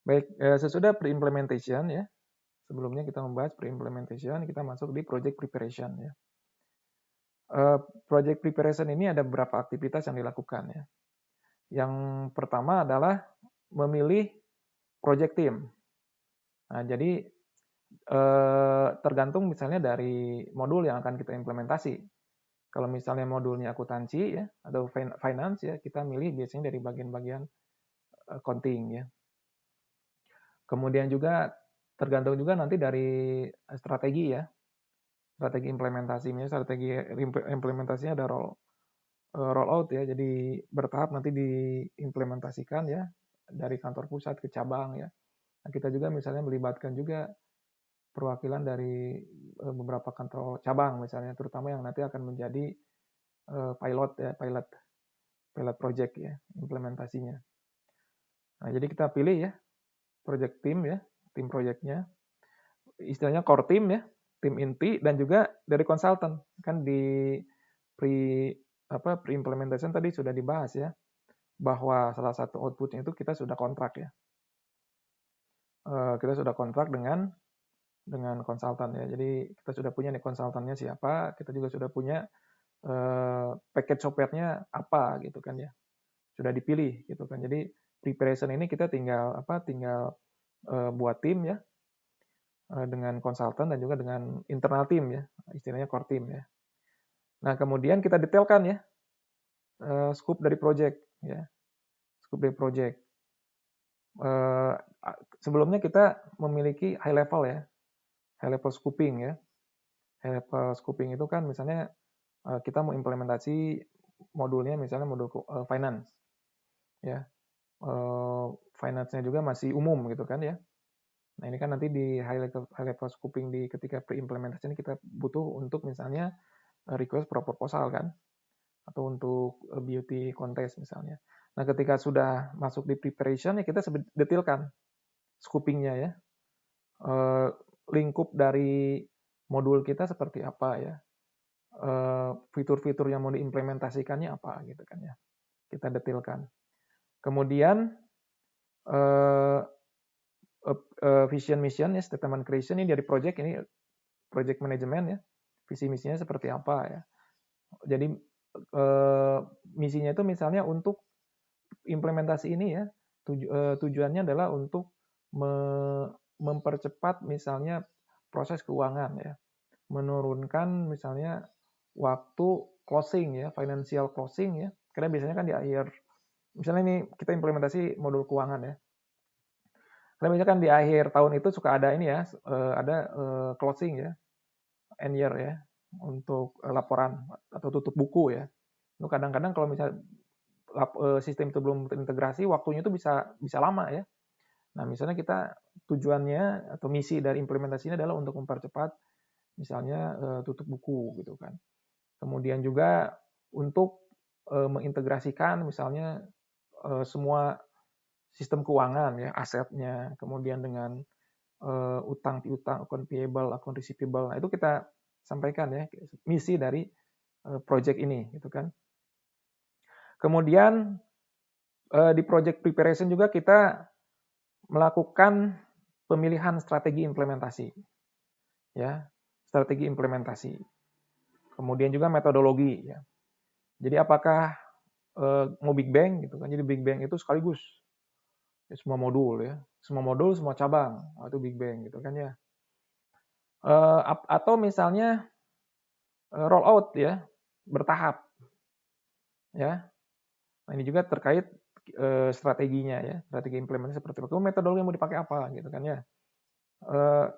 Baik, sesudah pre-implementation ya, sebelumnya kita membahas pre-implementation, kita masuk di project preparation ya. Project preparation ini ada beberapa aktivitas yang dilakukan ya. Yang pertama adalah memilih project team. Nah, jadi tergantung misalnya dari modul yang akan kita implementasi. Kalau misalnya modulnya akuntansi ya atau finance ya, kita milih biasanya dari bagian-bagian accounting ya. Kemudian juga tergantung juga nanti dari strategi ya, strategi implementasi. Misalnya strategi implementasinya ada roll out ya, jadi bertahap nanti diimplementasikan ya dari kantor pusat ke cabang ya. Nah, kita juga misalnya melibatkan juga perwakilan dari beberapa kantor cabang misalnya, terutama yang nanti akan menjadi pilot ya, pilot project ya, implementasinya. Nah, jadi kita pilih ya project team ya, tim projectnya, istilahnya core team ya, tim inti dan juga dari konsultan. Kan di pre-implementation tadi sudah dibahas ya, bahwa salah satu outputnya itu kita sudah kontrak ya. Kita sudah kontrak dengan konsultan ya. Jadi kita sudah punya nih konsultannya siapa, kita juga sudah punya package software-nya apa gitu kan ya. Sudah dipilih gitu kan. Jadi preparation ini kita tinggal buat tim ya dengan konsultan dan juga dengan internal tim ya, istilahnya core team ya. Nah, kemudian kita detailkan ya scope dari project ya. Scope dari project. Sebelumnya kita memiliki high level ya. High level scoping ya. High level scoping itu kan misalnya kita mau implementasi modulnya misalnya modul finance ya. Finance-nya juga masih umum gitu kan ya. Nah, ini kan nanti di high level scoping di ketika pre-implementation kita butuh untuk misalnya request proposal kan, atau untuk beauty contest misalnya. Nah, ketika sudah masuk di preparation ya kita detailkan scoping-nya ya, lingkup dari modul kita seperti apa ya, fitur-fitur yang mau diimplementasikannya apa gitu kan ya, kita detailkan. Kemudian vision mission ya, statement creation ini dari project management ya, visi misinya seperti apa ya. Jadi misinya itu misalnya untuk implementasi ini ya, tujuannya adalah untuk mempercepat misalnya proses keuangan ya, menurunkan misalnya waktu closing ya, financial closing ya, karena biasanya kan di akhir, misalnya ini kita implementasi modul keuangan ya, karena biasanya kan di akhir tahun itu suka ada ini ya, ada closing ya, end year ya, untuk laporan atau tutup buku ya. Itu kadang-kadang kalau misalnya sistem itu belum terintegrasi, waktunya itu bisa lama ya. Nah, misalnya kita tujuannya atau misi dari implementasinya adalah untuk mempercepat misalnya tutup buku gitu kan. Kemudian juga untuk mengintegrasikan misalnya semua sistem keuangan ya, asetnya, kemudian dengan utang piutang, account payable, account receivable. Nah, itu kita sampaikan ya misi dari project ini gitu kan. Kemudian di project preparation juga kita melakukan pemilihan strategi implementasi. Ya, strategi implementasi. Kemudian juga metodologi ya. Jadi apakah mau Big Bang gitu kan. Jadi Big Bang itu sekaligus ya, semua modul ya. Semua modul, semua cabang. Itu Big Bang gitu kan ya. Atau misalnya roll out ya, bertahap. Ya. Nah, ini juga terkait strateginya ya, strategi implementasi seperti apa. Metodologi yang mau dipakai apa gitu kan ya.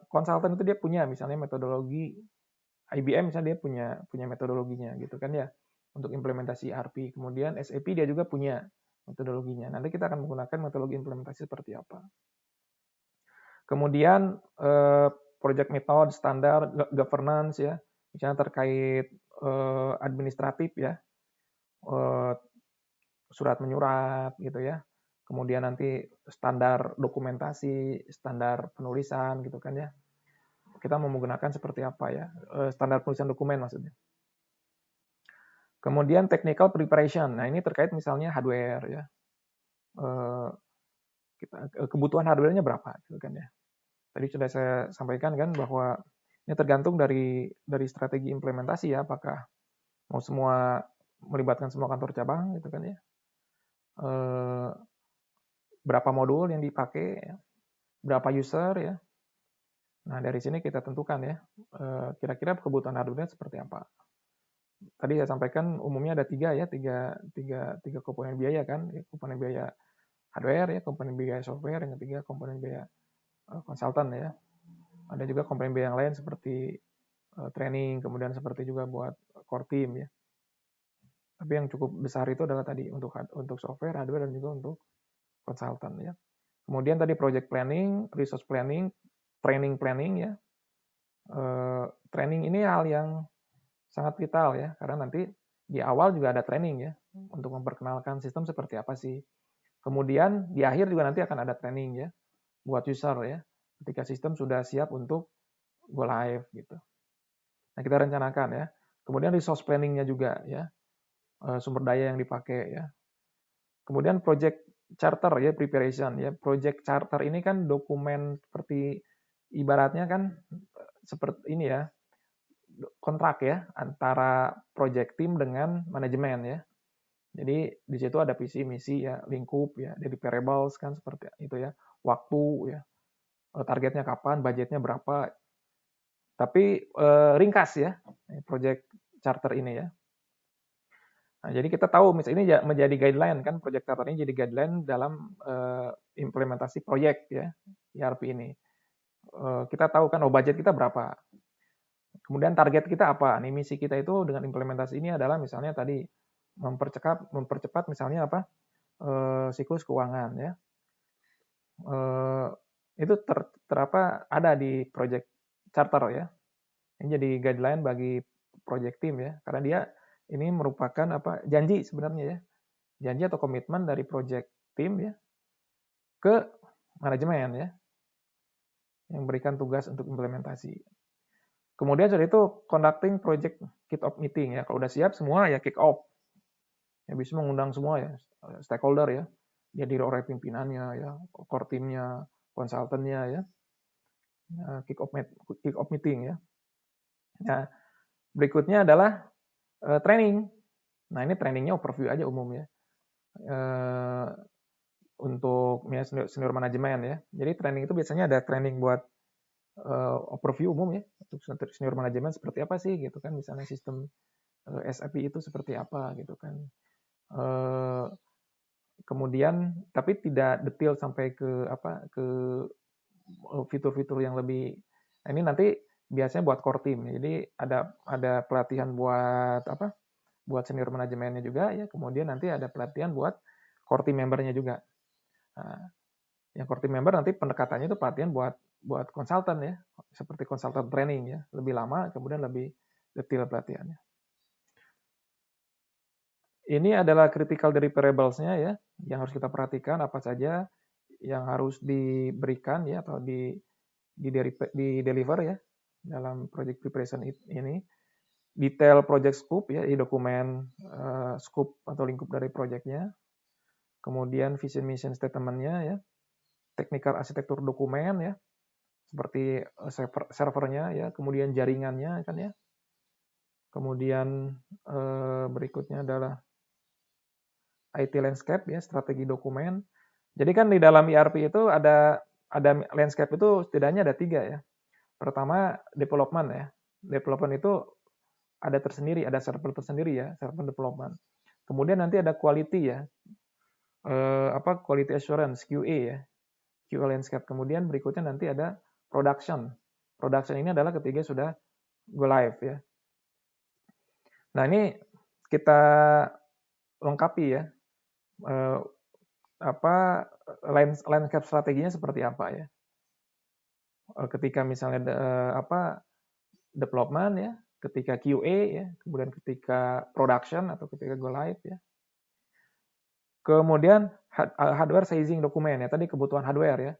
Konsultan itu dia punya misalnya metodologi IBM misalnya dia punya metodologinya gitu kan ya untuk implementasi ERP. Kemudian SAP dia juga punya metodologinya. Nanti kita akan menggunakan metodologi implementasi seperti apa. Kemudian project method, standar, governance ya, misalnya terkait administratif ya, surat menyurat gitu ya. Kemudian nanti standar dokumentasi, standar penulisan gitu kan ya. Kita mau menggunakan seperti apa ya, standar penulisan dokumen maksudnya. Kemudian technical preparation, nah ini terkait misalnya hardware ya. kebutuhan hardware-nya berapa gitu kan ya. Tadi sudah saya sampaikan kan bahwa ini tergantung dari strategi implementasi ya, apakah mau semua melibatkan semua kantor cabang gitu kan ya. Berapa modul yang dipakai, ya, berapa user ya. Nah dari sini kita tentukan ya, kira-kira kebutuhan hardware seperti apa. Tadi saya sampaikan umumnya ada tiga komponen biaya kan, komponen biaya hardware ya, komponen biaya software, yang ketiga komponen biaya konsultan ya. Ada juga komponen biaya yang lain seperti training, kemudian seperti juga buat core team ya. Tapi yang cukup besar itu adalah tadi untuk software, hardware, dan juga untuk konsultan ya. Kemudian tadi project planning, resource planning, training planning ya. Training ini hal yang sangat vital ya, karena nanti di awal juga ada training ya, untuk memperkenalkan sistem seperti apa sih. Kemudian di akhir juga nanti akan ada training ya, buat user ya, ketika sistem sudah siap untuk go live gitu. Nah kita rencanakan ya. Kemudian resource planning-nya juga ya, sumber daya yang dipakai ya. Kemudian project charter ya, preparation ya. Project charter ini kan dokumen seperti ibaratnya kan seperti ini ya, kontrak ya antara project team dengan manajemen ya. Jadi di situ ada visi misi ya, lingkup ya, deliverables kan seperti itu ya, waktu ya, targetnya kapan, budgetnya berapa. Tapi ringkas ya, project charter ini ya. Nah, jadi kita tahu misalnya ini menjadi guideline kan, project charter ini jadi guideline dalam implementasi proyek ya, ERP ini. Kita tahu kan, budget kita berapa. Kemudian target kita apa? Nih misi kita itu dengan implementasi ini adalah misalnya tadi mempercepat misalnya apa? Siklus keuangan ya. Itu ada di project charter ya. Ini jadi guideline bagi project team ya, karena dia ini merupakan apa? Janji sebenarnya ya. Janji atau komitmen dari project team ya ke manajemen ya, yang berikan tugas untuk implementasi. Kemudian setelah itu conducting project kick-off meeting ya. Kalau udah siap semua ya kick-off. Ya bisa mengundang semua ya, stakeholder ya. Jadi oleh pimpinannya ya, core teamnya, konsultannya ya. Kick-off meeting ya. Nah, berikutnya adalah training. Nah, ini trainingnya overview aja umum ya. Untuk senior manajemen ya. Jadi training itu biasanya ada training buat overview umum ya, untuk senior manajemen seperti apa sih gitu kan, misalnya sistem SAP itu seperti apa gitu kan. Kemudian tapi tidak detail sampai ke fitur-fitur yang lebih. Nah, ini nanti biasanya buat core team. Jadi ada pelatihan buat buat senior manajemennya juga ya. Kemudian nanti ada pelatihan buat core team membernya juga. Nah, yang core team member nanti pendekatannya itu pelatihan buat konsultan ya, seperti konsultan training ya, lebih lama, kemudian lebih detail pelatihannya. Ini adalah critical deliverables-nya ya, yang harus kita perhatikan apa saja yang harus diberikan ya, atau di deliver ya dalam project preparation ini. Detail project scope ya, di dokumen scope atau lingkup dari projectnya. Kemudian vision mission statement-nya ya, technical arsitektur dokumen ya, seperti servernya ya, kemudian jaringannya kan ya. Kemudian berikutnya adalah IT landscape ya, strategi dokumen. Jadi kan di dalam ERP itu ada landscape itu setidaknya ada 3 ya. Pertama development ya. Development itu ada tersendiri, ada server tersendiri ya, server development. Kemudian nanti ada quality ya. Quality assurance QA ya. QA landscape. Kemudian berikutnya nanti ada production. Production ini adalah ketika sudah go live ya. Nah, ini kita lengkapi ya. Landscape strateginya seperti apa ya. Ketika misalnya development ya, ketika QA ya, kemudian ketika production atau ketika go live ya. Kemudian hardware sizing dokumen ya, tadi kebutuhan hardware ya.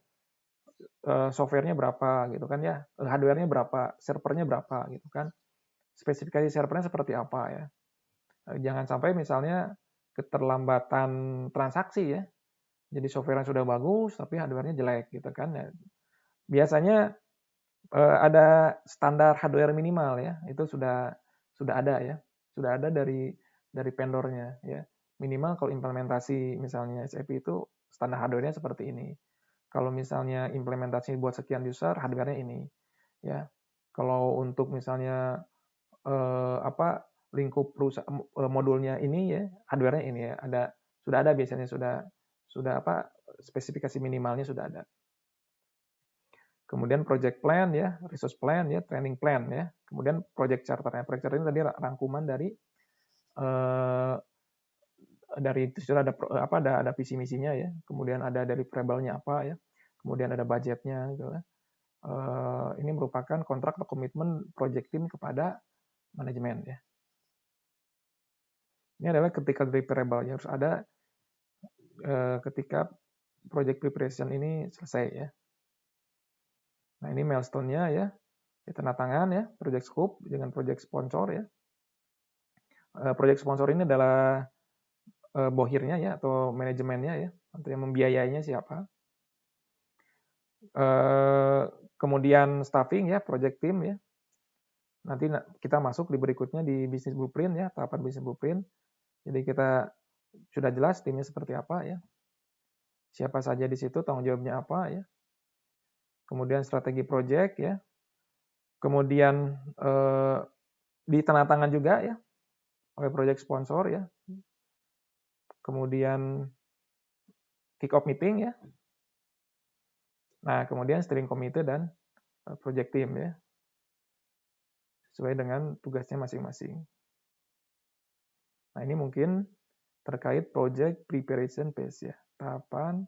Softwarenya berapa gitu kan ya, hardwarenya berapa, servernya berapa gitu kan. Spesifikasi servernya seperti apa ya. Jangan sampai misalnya keterlambatan transaksi ya, Jadi software yang sudah bagus tapi hardware-nya jelek gitu kan ya. Biasanya ada standar hardware minimal ya, itu sudah ada ya. Sudah ada dari vendornya ya. Minimal kalau implementasi misalnya SAP itu standar hardware-nya seperti ini. Kalau misalnya implementasi buat sekian user, hardware-nya ini ya. Kalau untuk misalnya lingkup perusahaan modulnya ini ya, hardware-nya ini ya, sudah ada biasanya sudah spesifikasi minimalnya sudah ada. Kemudian project plan ya, resource plan ya, training plan ya. Kemudian project charter. Project charter ini tadi rangkuman dari itu sudah ada visi misinya ya. Kemudian ada deliverable-nya apa ya. Kemudian ada budgetnya gitu ya. Ini merupakan kontrak atau komitmen project team kepada manajemen ya. Ini adalah ketika deliverable-nya harus ada ketika project preparation ini selesai ya. Nah ini milestone-nya ya, tanda tangan ya, project scope dengan project sponsor ya. Project sponsor ini adalah bohirnya ya atau manajemennya ya, atau yang membiayainya siapa. Kemudian staffing ya, project team ya. Nanti kita masuk di berikutnya di business blueprint ya, tahapan business blueprint. Jadi kita sudah jelas timnya seperti apa ya. Siapa saja di situ, tanggung jawabnya apa ya. Kemudian strategi project ya. Kemudian ditandatangan juga ya oleh project sponsor ya. Kemudian kick off meeting ya. Nah, kemudian steering committee dan project team ya. Sesuai dengan tugasnya masing-masing. Nah, ini mungkin terkait project preparation phase ya. Tahapan